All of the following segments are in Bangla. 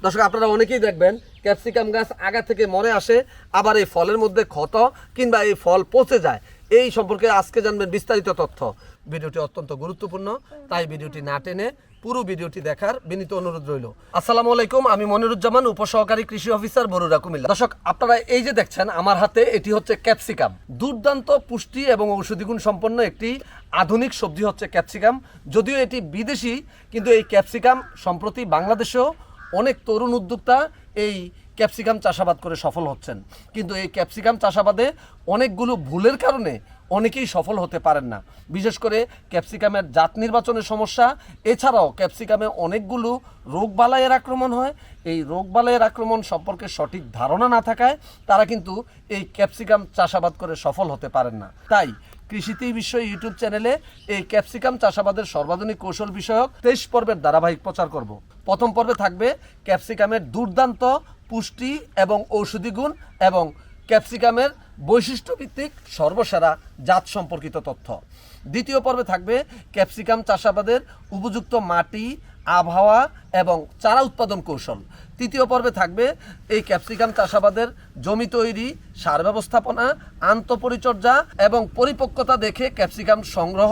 দর্শক আপনারা অনেকেই দেখবেন ক্যাপসিকাম গাছ আগা থেকে মরে আসে, আবার এই ফলের মধ্যে ক্ষত কিংবা এই ফল পচে যায়। এই সম্পর্কে আজকে জানবেন বিস্তারিত তথ্য। ভিডিওটি অত্যন্ত গুরুত্বপূর্ণ, তাই ভিডিওটি না টেনে পুরো ভিডিওটি দেখার বিনীত অনুরোধ রইল। আসসালামু আলাইকুম, আমি মনিরুজ্জামান, উপসহকারী কৃষি অফিসার, বরুড়া, কুমিল্লা। দর্শক আপনারা এই যে দেখছেন আমার হাতে, এটি হচ্ছে ক্যাপসিকাম। দুর্দান্ত পুষ্টি এবং ঔষধি গুণ সম্পন্ন একটি আধুনিক সবজি হচ্ছে ক্যাপসিকাম। যদিও এটি বিদেশি, কিন্তু এই ক্যাপসিকাম সম্প্রতি বাংলাদেশেও অনেক তরুণ উদ্যোক্তা এই ক্যাপসিকাম চাষাবাদ করে সফল হচ্ছেন। কিন্তু এই ক্যাপসিকাম চাষাবাদে অনেকগুলো ভুলের কারণে অনেকেই সফল হতে পারেন না। বিশেষ করে ক্যাপসিকামের জাত নির্বাচনের সমস্যা, এছাড়াও ক্যাপসিকামে অনেকগুলো রোগবালাইয়ের আক্রমণ হয়। এই রোগবালাইয়ের আক্রমণ সম্পর্কে সঠিক ধারণা না থাকায় তারা কিন্তু এই ক্যাপসিকাম চাষাবাদ করে সফল হতে পারেন না। তাই কৃষিতে বিষয় ইউটিউব চ্যানেলে এই ক্যাপসিকাম চাষাবাদের সর্বাধুনিক কৌশল বিষয়ক 23 পর্বের ধারাবাহিক প্রচার করব। প্রথম পর্বে থাকবে ক্যাপসিকামের দুর্দান্ত পুষ্টি এবং ঔষধি গুণ এবং ক্যাপসিকামের বৈশিষ্ট্যভিত্তিক সর্বসেরা জাত সম্পর্কিত তথ্য। দ্বিতীয় পর্বে থাকবে ক্যাপসিকাম চাষাবাদের উপযুক্ত মাটি, আবহাওয়া এবং চারা উৎপাদন কৌশল। তৃতীয় পর্বে থাকবে এই ক্যাপসিকাম চাষাবাদের জমি তৈরি, সার ব্যবস্থাপনা, আন্তঃপরিচর্যা এবং পরিপক্কতা দেখে ক্যাপসিকাম সংগ্রহ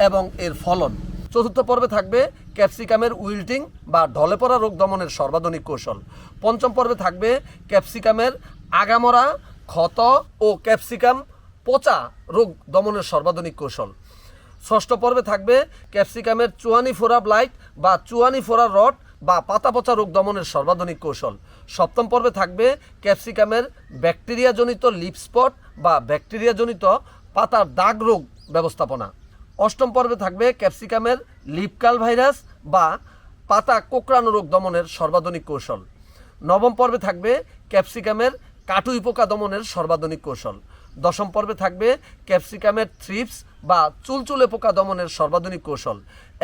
এবং এর ফলন। চতুর্থ পর্বে থাকবে ক্যাপসিকামের উইল্টিং বা ঢলে পড়া রোগ দমনের সর্বাধুনিক কৌশল। পঞ্চম পর্বে থাকবে ক্যাপসিকামের আগামরা, ক্ষত ও ক্যাপসিকাম পচা রোগ দমনের সর্বাধুনিক কৌশল। ষষ্ঠ পর্বে থাকবে ক্যাপসিকামের চুয়ানি ফোরা ব্লাইট বা চুয়ানি ফোরা রড বা পাতা পচা রোগ দমনের সর্বাধুনিক কৌশল। সপ্তম পর্বে থাকবে ক্যাপসিকামের ব্যাকটেরিয়াজনিত লিপ স্পট বা ব্যাকটেরিয়াজনিত পাতার দাগ রোগ ব্যবস্থাপনা। অষ্টম পর্বে থাকবে ক্যাপসিকামের লিপকাল ভাইরাস বা পাতা কোঁকড়ানো রোগ দমনের সর্বাধুনিক কৌশল। নবম পর্বে থাকবে ক্যাপসিকামের কাটুই পোকা দমনের সর্বাধুনিক কৌশল। দশম পর্বে থাকবে ক্যাপসিকামের থ্রিপস বা চুলচুলে পোকা দমনের সর্বাধুনিক কৌশল।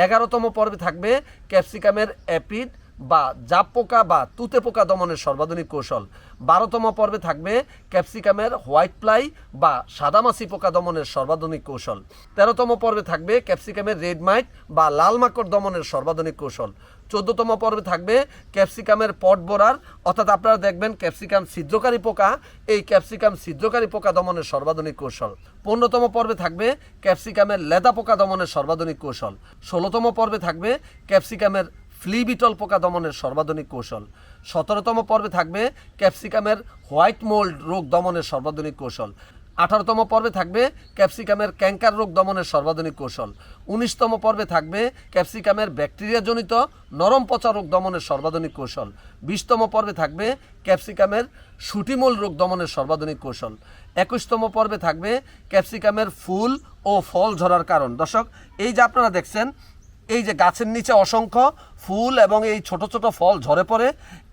11তম পর্বে থাকবে ক্যাপসিকামের অ্যাপিড বা জাপ পোকা বা তুতে পোকা দমনের সর্বাধুনিক কৌশল। 12তম পর্বে থাকবে ক্যাপসিকামের হোয়াইট ফ্লাই বা সাদামাছি পোকা দমনের সর্বাধুনিক কৌশল। 13তম পর্বে থাকবে ক্যাপসিকামের রেড মাইট বা লাল মাকড় দমনের সর্বাধুনিক কৌশল। 14তম পর্বে থাকবে ক্যাপসিকামের পট বোরার, অর্থাৎ আপনারা দেখবেন ক্যাপসিকাম ছিদ্রকারী পোকা, এই ক্যাপসিকাম ছিদ্রকারী পোকা দমনের সর্বাধুনিক কৌশল। 15তম পর্বে থাকবে ক্যাপসিকামের লেদা পোকা দমনের সর্বাধুনিক কৌশল। 16তম পর্বে থাকবে ক্যাপসিকামের ফ্লি বিটল পোকা দমনের সর্বাধুনিক কৌশল। 17তম পর্বে থাকবে ক্যাপসিকামের হোয়াইট মোল্ড রোগ দমনের সর্বাধুনিক কৌশল। 18তম পর্বে থাকবে ক্যাপসিকামের ক্যাঙ্কার রোগ দমনের সর্বাধুনিক কৌশল। 19তম পর্বে থাকবে ক্যাপসিকামের ব্যাকটেরিয়াজনিত নরম পচা রোগ দমনের সর্বাধুনিক কৌশল। 20তম পর্বে থাকবে ক্যাপসিকামের শুটিমোল রোগ দমনের সর্বাধুনিক কৌশল। 21তম পর্বে থাকবে ক্যাপসিকামের ফুল ও ফল ঝরার কারণ। দর্শক, এই যে আপনারা দেখছেন, এই যে গাছের নিচে অসংখ্য ফুল এবং এই ছোট ছোট ফল ঝরে পড়ে,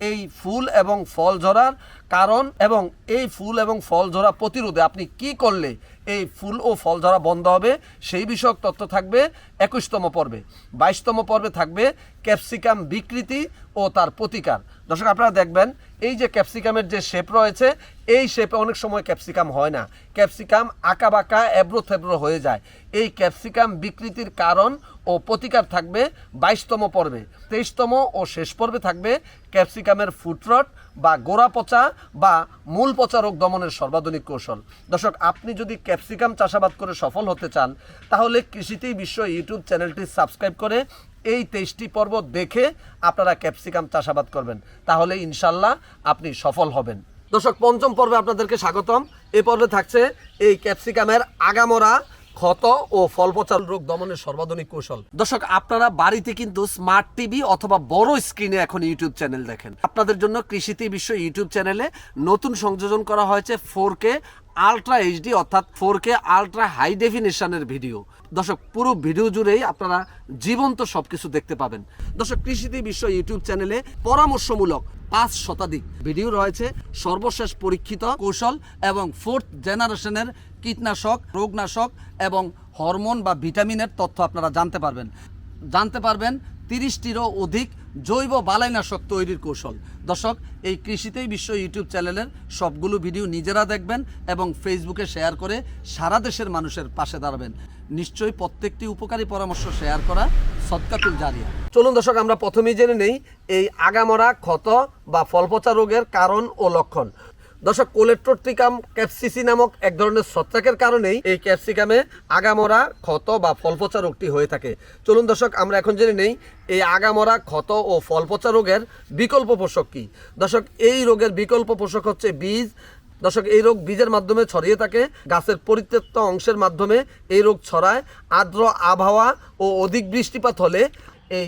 এই ফুল এবং ফল ঝরার কারণ এবং এই ফুল এবং ফল ঝরা প্রতিরোধে আপনি কি করলে এই ফুল ও ফল ঝরা বন্ধ হবে, সেই বিষয়ক তথ্য থাকবে 21তম পর্বে। 22তম পর্বে থাকবে ক্যাপসিকাম বিকৃতি ও তার প্রতিকার। দর্শক আপনারা দেখবেন এই যে ক্যাপসিকামের যে শেপ রয়েছে, এই শেপে অনেক সময় ক্যাপসিকাম হয় না, ক্যাপসিকাম আঁকা বাঁকা এবড়ো থেবড়ো হয়ে যায়। এই ক্যাপসিকাম বিকৃতির কারণ ও প্রতিকার থাকবে 22তম পর্বে। 23তম ও শেষ পর্বে থাকবে ক্যাপসিকামের ফুটরট বা গোড়া পচা বা মূল পচা রোগ দমনের সর্বাধুনিক কৌশল। দর্শক, আপনি যদি ক্যাপসিকাম চাষাবাদ করে সফল হতে চান, তাহলে কৃষিতেই বিশ্ব ইউটিউব চ্যানেলটি সাবস্ক্রাইব করে এই 23টি পর্ব দেখে আপনারা ক্যাপসিকাম চাষাবাদ করবেন, তাহলে ইনশাল্লাহ আপনি সফল হবেন। দর্শক, পঞ্চম পর্বে আপনাদেরকে স্বাগতম। এই পর্বে থাকছে এই ক্যাপসিকামের আগামরা, ক্ষত ও ফল পচা রোগ দমনের সর্বাধুনিক কৌশল। দর্শক, আপনারা বাড়িতে কিন্তু স্মার্ট টিভি অথবা বড় স্ক্রিনে এখন ইউটিউব চ্যানেল দেখেন। আপনাদের জন্য কৃষিতে বিশ্ব ইউটিউব চ্যানেলে নতুন সংযোজন করা হয়েছে 4K আলট্রা এইচডি অর্থাৎ 4K আলট্রা হাই ডেফিনেশনের ভিডিও। দর্শক, পুরো ভিডিও জুড়েই আপনারা জীবন্ত সবকিছু দেখতে পাবেন। দর্শক, কৃষিতে বিশ্ব ইউটিউব চ্যানেলে পরামর্শমূলক 5 শতাধিক ভিডিও রয়েছে, সর্বশেষ পরীক্ষিত কৌশল এবং 4th জেনারেশনের কীটনাশক, রোগনাশক এবং হরমোন বা ভিটামিনের তথ্য আপনারা জানতে পারবেন 30টিরও অধিক জৈব বালাইনাশক তৈরির কৌশল। দর্শক, এই কৃষিতেই বিশ্ব ইউটিউব চ্যানেলের সবগুলো ভিডিও নিজেরা দেখবেন এবং ফেসবুকে শেয়ার করে সারা দেশের মানুষের পাশে দাঁড়াবেন। নিশ্চয়ই প্রত্যেকটি উপকারী পরামর্শ শেয়ার করা সদকাতুল জারিয়া। চলুন দর্শক, আমরা প্রথমেই জেনে নেই এই আগামরা ক্ষত বা ফলপচা রোগের কারণ ও লক্ষণ। দর্শক, কোলেট্রোট্রিকাম ক্যাপসিসি নামক এক ধরনের ছত্রাকের কারণেই এই ক্যাপসিকামে আগামরা ক্ষত বা ফলপচা রোগটি হয়ে থাকে। চলুন দর্শক, আমরা এখন জেনে নেই এই আগামরা ক্ষত ও ফলপচা রোগের বিকল্প পোষক কী। দর্শক, এই রোগের বিকল্প পোষক হচ্ছে বীজ। দর্শক, এই রোগ বীজের মাধ্যমে ছড়িয়ে থাকে। গাছের পরিত্যক্ত অংশের মাধ্যমে এই রোগ ছড়ায়। আর্দ্র আবহাওয়া ও অধিক বৃষ্টিপাত হলে এই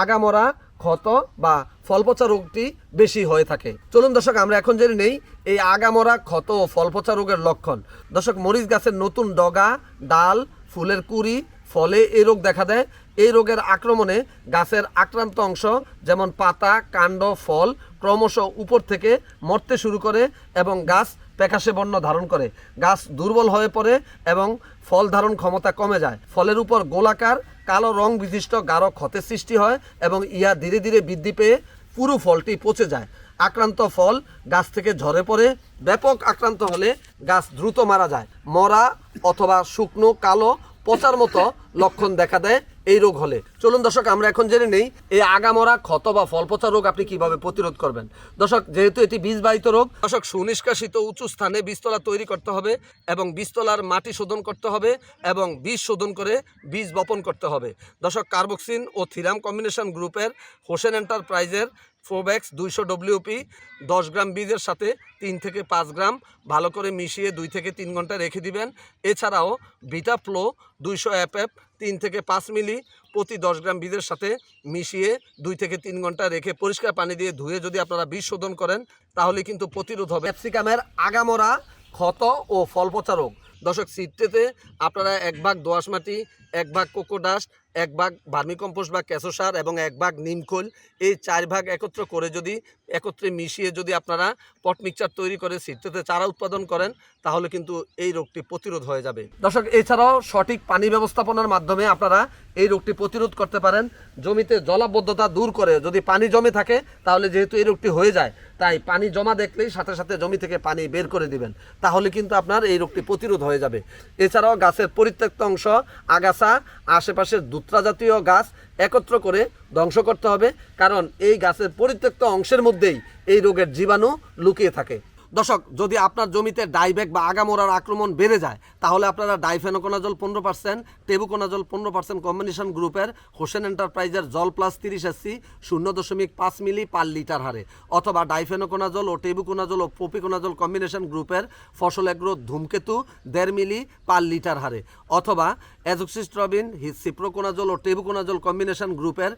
আগামরা ক্ষত বা ফলপচা রোগটি বেশি হয়ে থাকে। চলুন দর্শক, আমরা এখন জেনে নেই এই আগামরা ক্ষত ও ফলপচা রোগের লক্ষণ। দর্শক, মরিচ গাছের নতুন ডগা, ডাল, ফুলের কুঁড়ি, ফলে এই রোগ দেখা দেয়। এই রোগের আক্রমণে গাছের আক্রান্ত অংশ যেমন পাতা, কাণ্ড, ফল ক্রমশ উপর থেকে মরতে শুরু করে এবং গাছ প্যাকাশে বর্ণ ধারণ করে। গাছ দুর্বল হয়ে পড়ে এবং ফল ধারণ ক্ষমতা কমে যায়। ফলের উপর গোলাকার কালো রং বিশিষ্ট গাঢ় ক্ষতের সৃষ্টি হয় এবং ইহা ধীরে ধীরে বৃদ্ধি পেয়ে পুরো ফলটি পচে যায়। আক্রান্ত ফল গাছ থেকে ঝরে পড়ে। ব্যাপক আক্রান্ত হলে গাছ দ্রুত মারা যায়। মরা অথবা শুকনো কালো পচার মতো লক্ষণ দেখা দেয় এই রোগ হলে। চলুন দর্শক, আমরা এখন জেনে নেই এই আগামরা ক্ষত বা ফলপচা রোগ আপনি কিভাবে প্রতিরোধ করবেন। দর্শক, যেহেতু এটি বীজবাহিত রোগ, দর্শক সুনিষ্কাশিত উঁচু স্থানে বীজতলা তৈরি করতে হবে এবং বীজতলার মাটি শোধন করতে হবে এবং বীজ শোধন করে বীজ বপন করতে হবে। দর্শক, কার্বক্সিন ও থিরাম কম্বিনেশন গ্রুপের হোসেন এন্টারপ্রাইজের ফোব্যাক্স 200 WP 10 গ্রাম বীজের সাথে 3 থেকে 5 গ্রাম ভালো করে মিশিয়ে 2 থেকে 3 ঘন্টা রেখে দিবেন। এছাড়াও ভিটা ফ্লো 200 FF 3 থেকে 5 মিলি প্রতি 10 গ্রাম বীজের সাথে মিশিয়ে 2 থেকে 3 ঘন্টা রেখে পরিষ্কার পানি দিয়ে ধুয়ে যদি আপনারা বীজ শোধন করেন তাহলে কিন্তু প্রতিরোধ হবে ক্যাপসিকামের আগামরা ক্ষত ও ফলপচা রোগ। দর্শক, সিট্রেতে আপনারা 1 ভাগ দোআঁশ মাটি, 1 ভাগ কোকোডাস্ট, 1 ভাগ ভার্মিকম্পোস্ট বা কেঁচো সার এবং 1 ভাগ নিমখোল, এই 4 ভাগ একত্র করে যদি একত্রে মিশিয়ে যদি আপনারা পট মিক্সচার তৈরি করে সিট্রেতে চারা উৎপাদন করেন তাহলে কিন্তু এই রোগটি প্রতিরোধ হয়ে যাবে। দর্শক, এছাড়াও সঠিক পানি ব্যবস্থাপনার মাধ্যমে আপনারা এই রোগটি প্রতিরোধ করতে পারেন। জমিতে জলাবদ্ধতা দূর করে যদি পানি জমে থাকে তাহলে যেহেতু এই রোগটি হয়ে যায়, তাই পানি জমা দেখলেই সাথে সাথে জমি থেকে পানি বের করে দিবেন, তাহলে কিন্তু আপনার এই রোগটি প্রতিরোধ হয়ে যাবে। এছাড়াও গাছের পরিত্যক্ত অংশ, আগাছা, আশেপাশের দুত্রা জাতীয় গাছ একত্র করে ধ্বংস করতে হবে, কারণ এই গাছের পরিত্যক্ত অংশের মধ্যেই এই রোগের জীবাণু লুকিয়ে থাকে। দর্শক, যদি আপনার জমিতে ডাইব্যাক বা আগামরার আক্রমণ বেড়ে যায় তাহলে আপনারা ডাইফেনোকোনাজল 15%, টেবুকোনাজল 15% কম্বিনেশন গ্রুপের হোসেন এন্টারপ্রাইজের জল প্লাস 30 SC 0.5 মিলি পার লিটার হারে, অথবা ডাইফেনোকোনাজল ও টেবুকোনাজল ও প্রপিকোনাজল কম্বিনেশন গ্রুপের ফসল এগ্রো ধূমকেতু 1.5 মিলি পার লিটার হারে, অথবা অ্যাজোক্সিস্ট্রবিন, সিপ্রোকোনাজল ও টেবুকোনাজল কম্বিনেশন গ্রুপের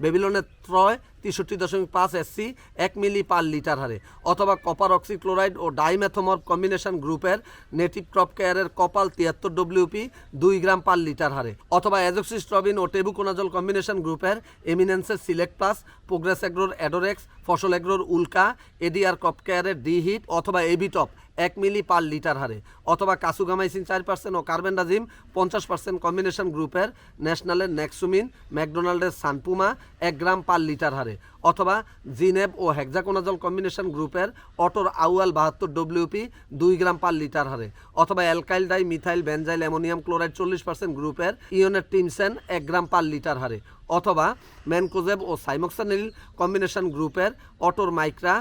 বেবিলনের ত্রয় 63.5 SC 1 মিলি পার লিটার হারে, অথবা কপার অক্সিক্লোরাইড ও ডাইমেথোমর কম্বিনেশন গ্রুপের নেটিভ ক্রপ কেয়ারের কপাল 73 WP 2 গ্রাম পার লিটার হারে, অথবা অ্যাজোক্সিস্ট্রবিন ও টেবুকোনাজল কম্বিনেশন গ্রুপের এমিনেন্সের সিলেক্ট প্লাস, প্রোগ্রেস এগ্রোর অ্যাডোরেক্স, ফসল এগ্রোর উল্কা, এডিআর ক্রপ কেয়ারের ডি হিট অথবা এবিটপ 1 মিলি পার লিটার হারে, অথবা কাসুগামাইসিন 4% ও কার্বেন্ডাজিম 50% কম্বিনেশন গ্রুপের ন্যাশনালের নেক্সুমিন, ম্যাকডোনাল্ডের সানপুমা 1 গ্রাম পার লিটার হারে, অথবা জিনেব ও হেক্সাকোনাজল কম্বিনেশন গ্রুপের অটোর আউয়াল 72 WP 2 গ্রাম পার লিটার হারে, অথবা alkyl die methyl benzyl ammonium chloride 40% গ্রুপের ইওনের টিমসেন 1 গ্রাম পার লিটার হারে, অথবা ম্যানকোজেব ও সাইমোক্সানিল কম্বিনেশন গ্রুপের অটোর মাইক্রা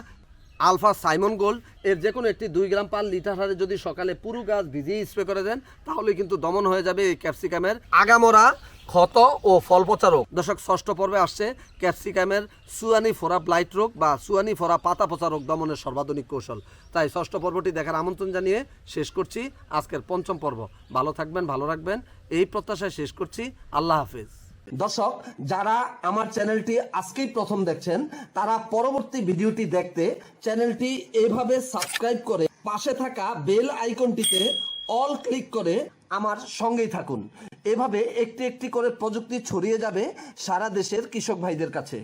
আলফা সাইমন গোল্ড এর যে কোনো একটি 2 গ্রাম পার লিটার হারে যদি সকালে পুরো গাছ ভিজিয়ে স্প্রে করে দেন তাহলে কিন্তু দমন হয়ে যাবে এই ক্যাপসিকামের আগামরা ক্ষত ও ফলপচা রোগ। দর্শক, 6ষ্ঠ পর্বে আসছে ক্যাপসিকামের সুয়ানি ফোরা ব্লাইট রোগ বা সুয়ানি ফোরা পাতা পচা রোগ দমনের সর্বাধুনিক কৌশল। তাই 6ষ্ঠ পর্বটি দেখার আমন্ত্রণ জানিয়ে শেষ করছি আজকের 5ম পর্ব। ভালো থাকবেন, ভালো রাখবেন এই প্রত্যাশায় শেষ করছি। আল্লাহ হাফেজ। দর্শক, যারা আমার চ্যানেলটি আজকেই প্রথম দেখছেন তারা পরবর্তী ভিডিওটি দেখতে চ্যানেলটি এইভাবে সাবস্ক্রাইব করে পাশে থাকা বেল আইকনটিতে অল ক্লিক করে আমার সঙ্গেই থাকুন। এভাবে একটি একটি করে প্রযুক্তি ছড়িয়ে যাবে সারা দেশের কৃষক ভাইদের কাছে।